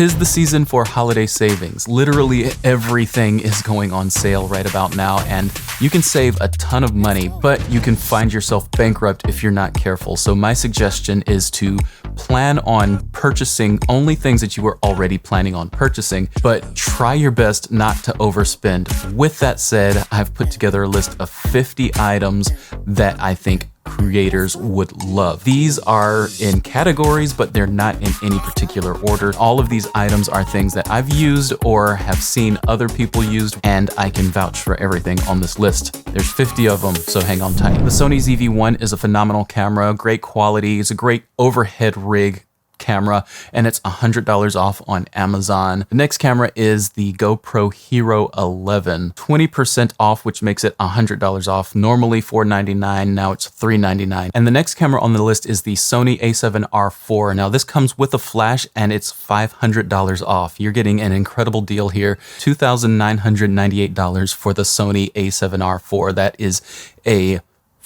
'Tis the season for holiday savings. Literally everything is going on sale right about now, and you can save a ton of money, but you can find yourself bankrupt if you're not careful. So my suggestion is to plan on purchasing only things that you were already planning on purchasing, but try your best not to overspend. With that said, I've put together a list of 50 items that I think creators would love. These are in categories, but they're not in any particular order. All of these items are things that I've used or have seen other people use, and I can vouch for everything on this list. There's 50 of them, so hang on tight. The Sony ZV-1 is a phenomenal camera, great quality. It's a great overhead rig camera, and it's $100 off on Amazon. The next camera is the GoPro Hero 11, 20% off, which makes it $100 off. Normally $499, now it's $399. And the next camera on the list is the Sony a7R IV. Now this comes with a flash and it's $500 off. You're getting an incredible deal here, $2,998 for the Sony a7R IV. That is a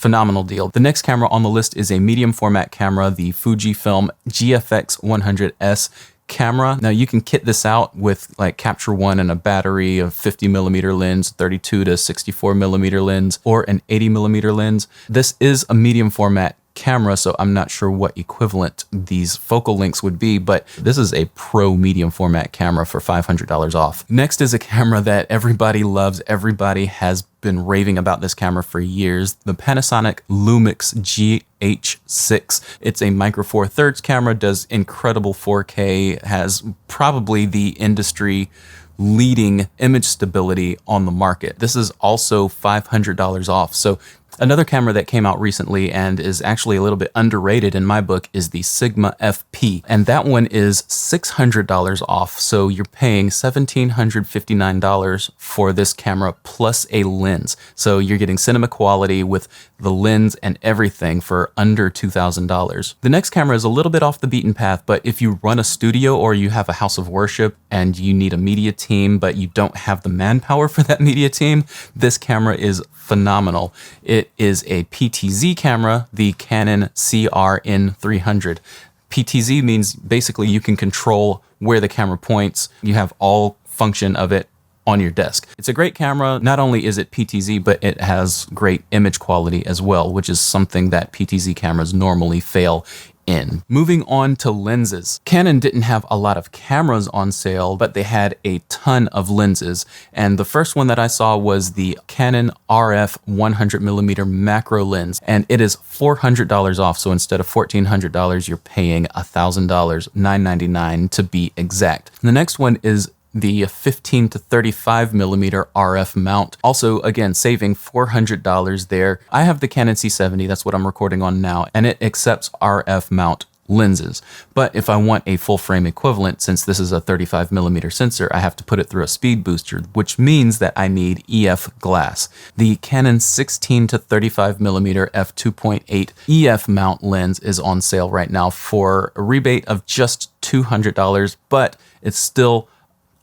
phenomenal deal. The next camera on the list is a medium format camera, the Fujifilm GFX 100S camera. Now you can kit this out with like Capture One and a battery, a 50mm lens, 32 to 64mm lens, or an 80mm lens. This is a medium format camera, so I'm not sure what equivalent these focal lengths would be, but this is a pro medium format camera for $500 off. Next is a camera that everybody loves. Everybody has been raving about this camera for years, the Panasonic Lumix GH6. It's a Micro Four Thirds camera, does incredible 4K, has probably the industry leading image stability on the market. This is also $500 off. So another camera that came out recently and is actually a little bit underrated in my book is the Sigma FP, and that one is $600 off. So you're paying $1,759 for this camera plus a lens. So you're getting cinema quality with the lens and everything for under $2,000. The next camera is a little bit off the beaten path, but if you run a studio or you have a house of worship and you need a media team, but you don't have the manpower for that media team, this camera is phenomenal. It is a PTZ camera, the Canon CRN300. PTZ means basically you can control where the camera points. You have all function of it on your desk. It's a great camera. Not only is it PTZ, but it has great image quality as well, which is something that PTZ cameras normally fail in. Moving on to lenses. Canon didn't have a lot of cameras on sale, but they had a ton of lenses. And the first one that I saw was the Canon RF 100mm macro lens, and it is $400 off. So instead of $1,400, you're paying $1,000, $999 to be exact. The next one is the 15 to 35mm RF mount. Also, again, saving $400 there. I have the Canon C70, that's what I'm recording on now, and it accepts RF mount lenses. But if I want a full frame equivalent, since this is a 35mm sensor, I have to put it through a speed booster, which means that I need EF glass. The Canon 16 to 35mm f2.8 EF mount lens is on sale right now for a rebate of just $200, but it's still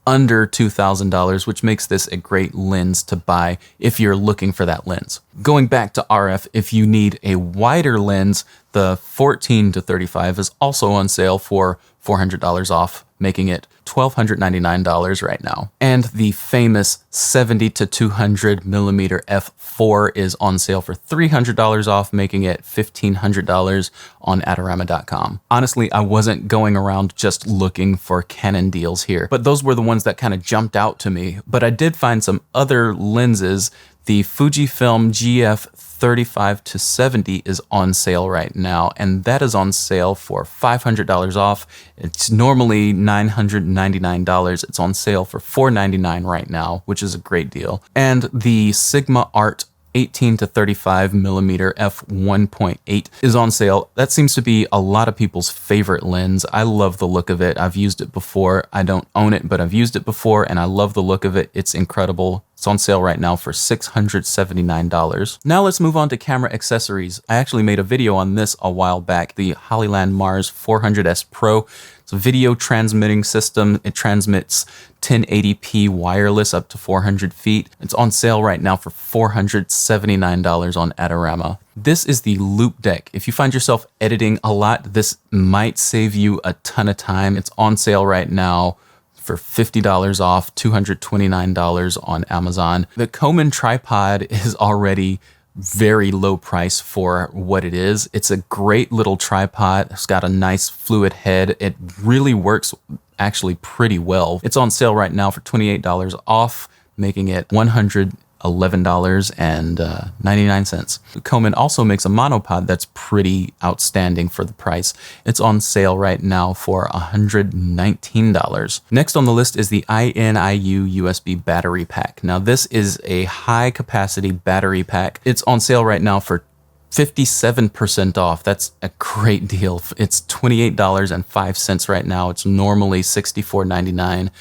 under $2,000, which makes this a great lens to buy if you're looking for that lens. Going back to RF, if you need a wider lens, the 14 to 35 is also on sale for $400 off, making it $1,299 right now. And the famous 70 to 200mm f4 is on sale for $300 off, making it $1,500 on Adorama.com. Honestly, I wasn't going around just looking for Canon deals here, but those were the ones that kind of jumped out to me. But I did find some other lenses. The Fujifilm GF 35 to 70 is on sale right now, and that is on sale for $500 off. It's normally $999. It's on sale for $499 right now, which is a great deal. And the Sigma Art 18 to 35mm f1.8 is on sale. That seems to be a lot of people's favorite lens. I love the look of it. I've used it before. I don't own it, but I've used it before and I love the look of it. It's incredible. It's on sale right now for $679. Now let's move on to camera accessories. I actually made a video on this a while back, the Hollyland Mars 400S Pro. It's a video transmitting system. It transmits 1080p wireless up to 400 feet. It's on sale right now for $479 on Adorama. This is the Loupedeck. If you find yourself editing a lot, this might save you a ton of time. It's on sale right now for $50 off, $229 on Amazon. The Coleman tripod is already very low price for what it is. It's a great little tripod. It's got a nice fluid head. It really works actually pretty well. It's on sale right now for $28 off, making it $111.99. Coleman also makes a monopod that's pretty outstanding for the price. It's on sale right now for $119. Next on the list is the INIU USB battery pack. Now this is a high capacity battery pack. It's on sale right now for 57% off. That's a great deal. It's $28.05 right now. It's normally $64.99.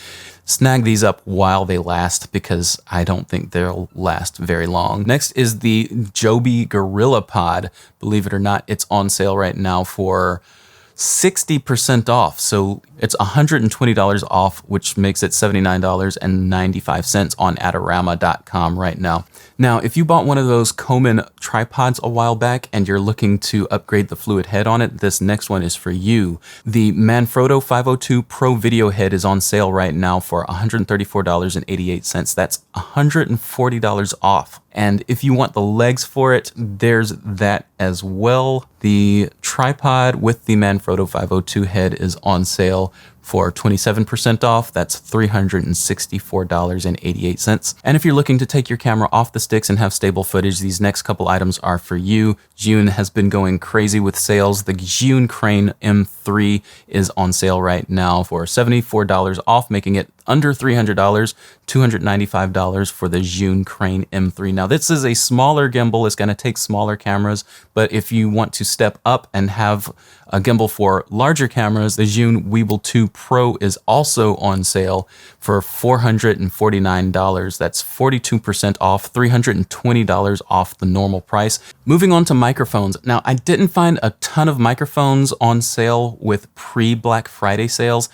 Snag these up while they last because I don't think they'll last very long. Next is the Joby GorillaPod. Believe it or not, it's on sale right now for 60% off. So it's $120 off, which makes it $79.95 on Adorama.com right now. Now, if you bought one of those Coleman tripods a while back and you're looking to upgrade the fluid head on it, this next one is for you. The Manfrotto 502 Pro Video Head is on sale right now for $134.88. That's $140 off. And if you want the legs for it, there's that as well. The tripod with the Manfrotto 502 head is on sale for 27% off. That's $364.88. And if you're looking to take your camera off the sticks and have stable footage, these next couple items are for you. Zhiyun has been going crazy with sales. The Zhiyun Crane M3 is on sale right now for $74 off, making it under $300, $295 for the Zhiyun Crane M3. Now, this is a smaller gimbal. It's going to take smaller cameras, but if you want to step up and have a gimbal for larger cameras, the Zhiyun Weebill 2 Pro is also on sale for $449. That's 42% off, $320 off the normal price. Moving on to microphones. Now, I didn't find a ton of microphones on sale with pre-Black Friday sales.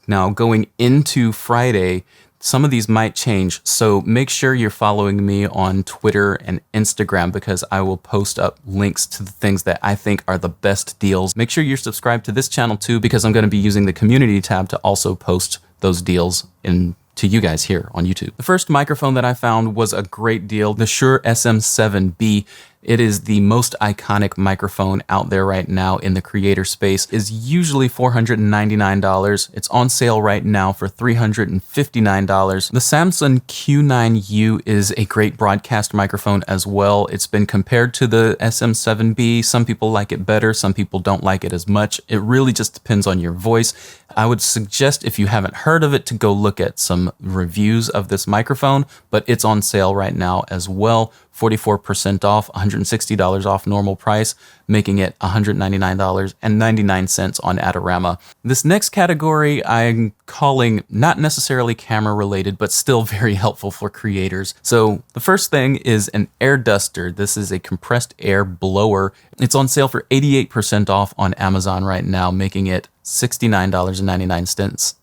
Now, going into Friday, some of these might change, so make sure you're following me on Twitter and Instagram because I will post up links to the things that I think are the best deals. Make sure you're subscribed to this channel too because I'm going to be using the community tab to also post those deals to you guys here on YouTube. The first microphone that I found was a great deal, the Shure SM7B. It is the most iconic microphone out there right now in the creator space. Is usually $499. It's on sale right now for $359. The Samson Q9U is a great broadcast microphone as well. It's been compared to the SM7B. Some people like it better, some people don't like it as much. It really just depends on your voice. I would suggest if you haven't heard of it to go look at some reviews of this microphone, but it's on sale right now as well. 44% off, $160 off normal price, making it $199.99 on Adorama. This next category I'm calling not necessarily camera related, but still very helpful for creators. So the first thing is an air duster. This is a compressed air blower. It's on sale for 88% off on Amazon right now, making it $69.99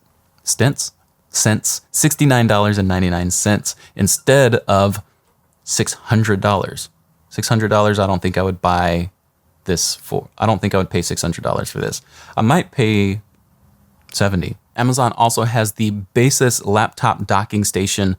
$69.99 instead of $600. $600, I don't think I would buy this for. I don't think I would pay $600 for this. I might pay $70. Amazon also has the Basis laptop docking station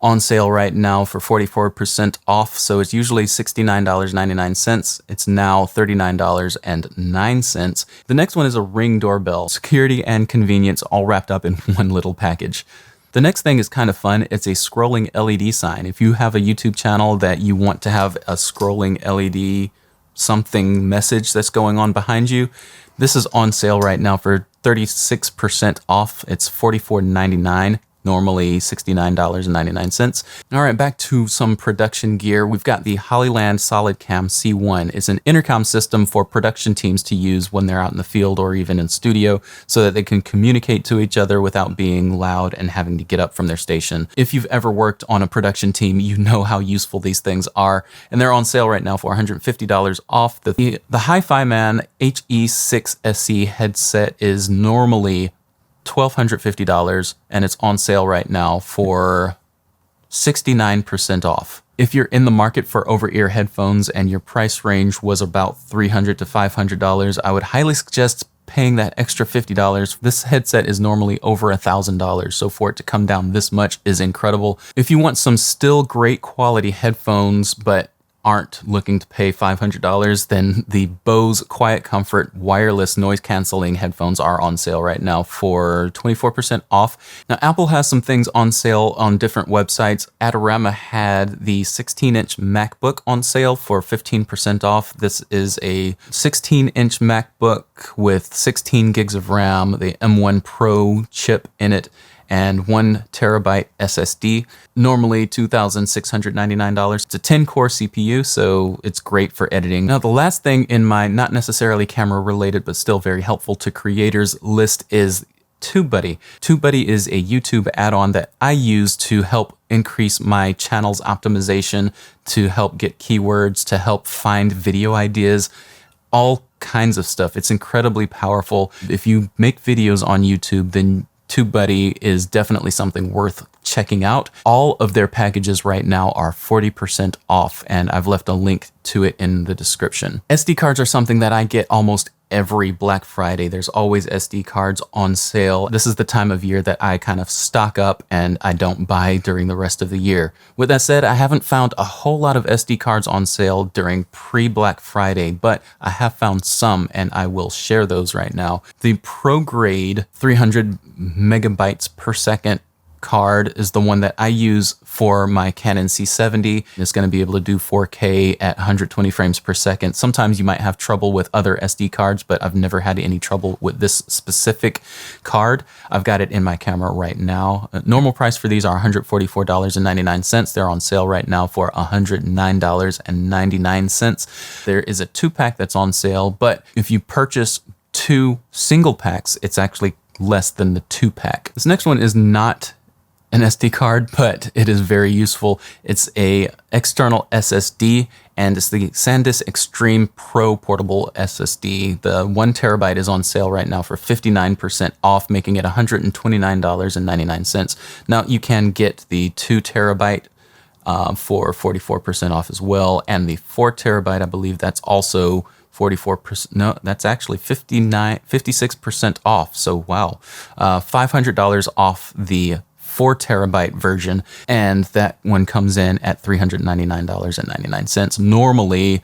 on sale right now for 44% off. So it's usually $69.99. It's now $39.09. The next one is a Ring doorbell. Security and convenience all wrapped up in one little package. The next thing is kind of fun. It's a scrolling LED sign. If you have a YouTube channel that you want to have a scrolling LED something message that's going on behind you, this is on sale right now for 36% off. It's $44.99. normally $69.99. All right, back to some production gear. We've got the Hollyland SolidCam C1. It's an intercom system for production teams to use when they're out in the field or even in studio so that they can communicate to each other without being loud and having to get up from their station. If you've ever worked on a production team, you know how useful these things are, and they're on sale right now for $150 off. The HiFiMan HE6SE headset is normally $1,250, and it's on sale right now for 69% off. If you're in the market for over-ear headphones and your price range was about $300 to $500, I would highly suggest paying that extra $50. This headset is normally over $1,000, so for it to come down this much is incredible. If you want some still great quality headphones, but aren't looking to pay $500, then the Bose Quiet Comfort wireless noise canceling headphones are on sale right now for 24% off. Now, Apple has some things on sale on different websites. Adorama had the 16-inch MacBook on sale for 15% off. This is a 16-inch MacBook with 16 gigs of RAM, the M1 Pro chip in it, and 1 terabyte SSD, normally $2,699. It's a 10-core CPU, so it's great for editing. Now, the last thing in my not necessarily camera related, but still very helpful to creators list is TubeBuddy. TubeBuddy is a YouTube add-on that I use to help increase my channel's optimization, to help get keywords, to help find video ideas, all kinds of stuff. It's incredibly powerful. If you make videos on YouTube, then TubeBuddy is definitely something worth checking out. All of their packages right now are 40% off, and I've left a link to it in the description. SD cards are something that I get almost every Black Friday. There's always SD cards on sale. This is the time of year that I kind of stock up and I don't buy during the rest of the year. With that said, I haven't found a whole lot of SD cards on sale during pre-Black Friday, but I have found some, and I will share those right now. The ProGrade 300 megabytes per second card is the one that I use for my Canon C70. It's going to be able to do 4K at 120 frames per second. Sometimes you might have trouble with other SD cards, but I've never had any trouble with this specific card. I've got it in my camera right now. Normal price for these are $144.99. They're on sale right now for $109.99. There is a 2-pack that's on sale, but if you purchase 2 single packs, it's actually less than the 2-pack. This next one is not an SD card, but it is very useful. It's a external SSD, and it's the SanDisk Extreme Pro portable SSD. The 1 terabyte is on sale right now for 59% off, making it $129.99. Now, you can get the 2 terabyte for 44% off as well, and the 4 terabyte, I believe that's also 44%. No, that's actually 56% off. So wow, $500 off the 4 terabyte version, and that one comes in at $399.99. Normally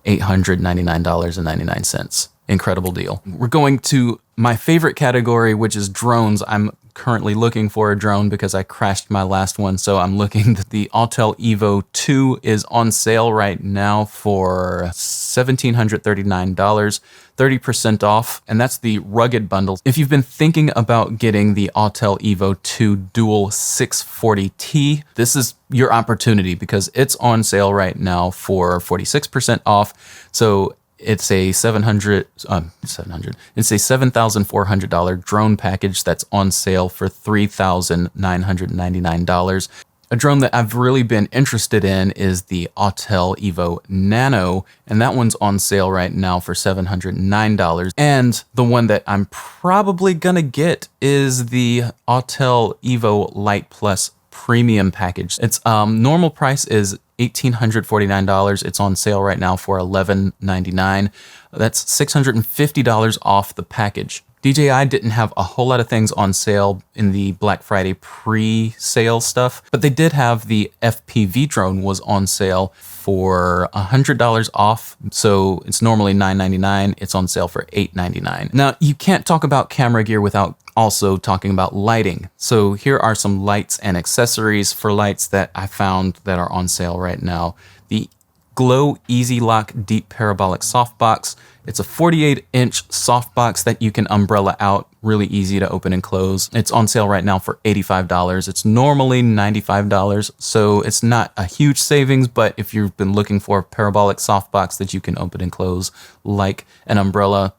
$899.99. Incredible deal. We're going to my favorite category, which is drones. I'm currently looking for a drone because I crashed my last one, so I'm looking. The Autel Evo 2 is on sale right now for $1,739, 30% off, and that's the rugged bundle. If you've been thinking about getting the Autel Evo 2 Dual 640T, this is your opportunity because it's on sale right now for 46% off. So it's a $7,400 drone package that's on sale for $3,999. A drone that I've really been interested in is the Autel Evo Nano, and that one's on sale right now for $709. And the one that I'm probably gonna get is the Autel Evo Lite Plus Premium package. Its normal price is $1,849. It's on sale right now for $1,199. That's $650 off the package. DJI didn't have a whole lot of things on sale in the Black Friday pre-sale stuff, but they did have the FPV drone was on sale for $100 off. So it's normally $999. It's on sale for $899. Now, you can't talk about camera gear without also talking about lighting. So here are some lights and accessories for lights that I found that are on sale right now. The Glow Easy Lock Deep Parabolic Softbox. It's a 48-inch softbox that you can umbrella out really easy to open and close. It's on sale right now for $85. It's normally $95, so it's not a huge savings, but if you've been looking for a parabolic softbox that you can open and close like an umbrella,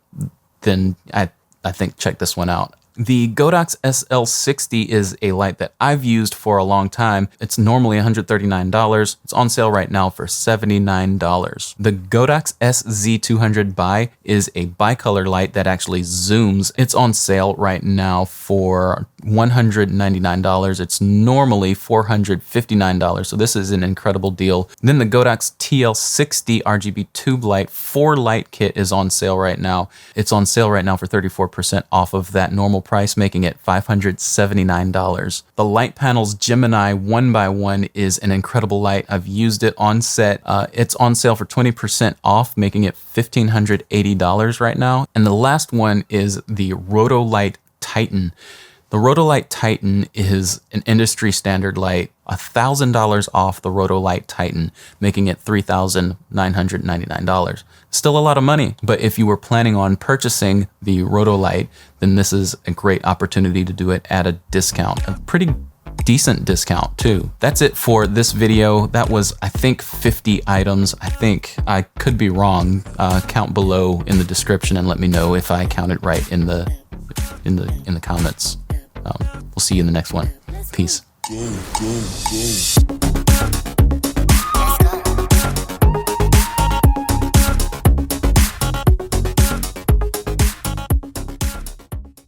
then I think check this one out. The Godox SL60 is a light that I've used for a long time. It's normally $139. It's on sale right now for $79. The Godox SZ200 Bi is a bicolor light that actually zooms. It's on sale right now for $199. It's normally $459. So this is an incredible deal. Then the Godox TL60 RGB tube light 4-light kit is on sale right now. It's on sale right now for 34% off of that normal price, making it $579. The LightPanels Gemini 1x1 is an incredible light. I've used it on set. It's on sale for 20% off, making it $1,580 right now. And the last one is the Rotolight Titan. The Rotolight Titan is an industry standard light, $1,000 off the Rotolight Titan, making it $3,999. Still a lot of money, but if you were planning on purchasing the Rotolight, then this is a great opportunity to do it at a discount, a pretty decent discount too. That's it for this video. That was, I think, 50 items. I think I could be wrong. Count below in the description and let me know if I counted right in the comments. We'll see you in the next one. Peace.